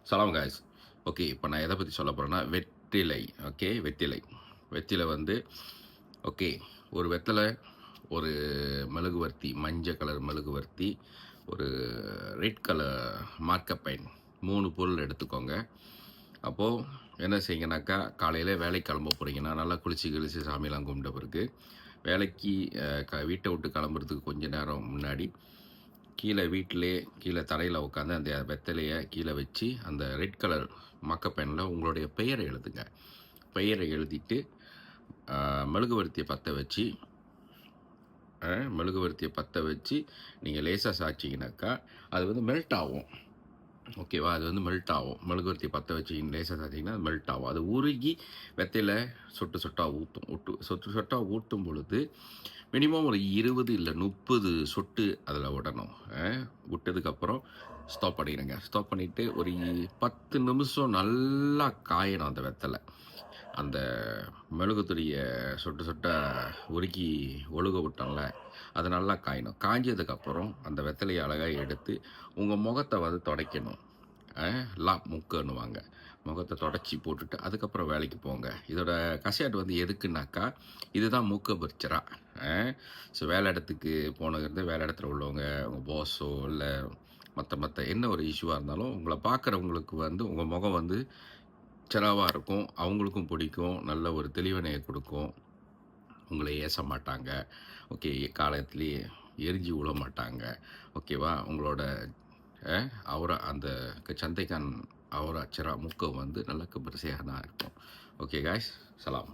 சலாம் guys. Okay, இப்போ நான் எதை பற்றி சொல்ல போகிறேன்னா வெற்றிலை. ஓகே, வெற்றிலை வந்து ஓகே, ஒரு வெத்தலை, ஒரு மெழுகுவர்த்தி, மஞ்சள் கலர் மெழுகுவர்த்தி, ஒரு ரெட் கலர் மார்க்கர் பென், 3 பொருள் எடுத்துக்கோங்க. அப்போது என்ன செய்யுங்கனாக்கா, காலையில் வேலைக்கு கிளம்ப போகிறீங்கன்னா நல்லா குளிச்சு சாமியெல்லாம் கும்பிட்ட பிறகு வேலைக்கு வீட்டை விட்டு கிளம்புறதுக்கு கொஞ்ச நேரம் முன்னாடி கீழே தரையில் உட்காந்து அந்த வெத்தலையை கீழே வச்சு அந்த ரெட் கலர் மார்க்கர் பெனில் உங்களுடைய பெயரை எழுதுங்க. பெயரை எழுதிட்டு மெழுகுவர்த்தியை பற்ற வச்சு நீங்கள் லேசாக சாய்ச்சிங்கனாக்கா அது வந்து மெல்ட் ஆகும். ஓகேவா? அது வந்து மெல்ட் ஆகும். மெழுகுவர்த்தி பற்ற வச்சு லேசாக சாய்ச்சிங்கன்னா அது மெல்ட் ஆகும். அது உருகி வெத்தையில் சொட்டு சொட்டாக ஊற்றும் பொழுது மினிமம் ஒரு 20 இல்லை 30 சொட்டு அதில் விடணும். விட்டதுக்கப்புறம் ஸ்டாப் பண்ணிடுங்க. ஸ்டாப் பண்ணிவிட்டு ஒரு 10 நிமிஷம் நல்லா காயணும் அந்த வெத்தலை. அந்த மெழுகுத்துடைய சொட்டு சொட்டாக உருக்கி ஒழுக விட்டோம்ல, அது நல்லா காயணும். காய்ஞ்சதுக்கப்புறம் அந்த வெத்தலையை அழகாக எடுத்து உங்கள் முகத்தை வந்து துடைக்கணும். முக்குன்னுவாங்க. முகத்தை தொடச்சி போட்டுட்டு அதுக்கப்புறம் வேலைக்கு போங்க. இதோட கசையாட்டு வந்து எதுக்குன்னாக்கா, இதுதான் மூக்க பறிச்சரா. ஸோ வேலை இடத்துக்கு போனது வேலை இடத்துல உள்ளவங்க, உங்கள் பாஸோ இல்லை மற்ற என்ன ஒரு இஷ்யூவாக இருந்தாலும் உங்களை பார்க்குறவங்களுக்கு வந்து உங்கள் முகம் வந்து சிறவாக இருக்கும். அவங்களுக்கும் பிடிக்கும். நல்ல ஒரு தெளிவினையை கொடுக்கும். உங்களை ஏச மாட்டாங்க. ஓகே, காலத்திலேயே எரிஞ்சு விழ மாட்டாங்க. ஓகேவா? உங்களோட அந்த சந்தைக்கான் அவரா சிரா முக்கம் வந்து நல்ல கபரிசையாக தான் இருக்கும். ஓகே காய்ஸ், சலாம்.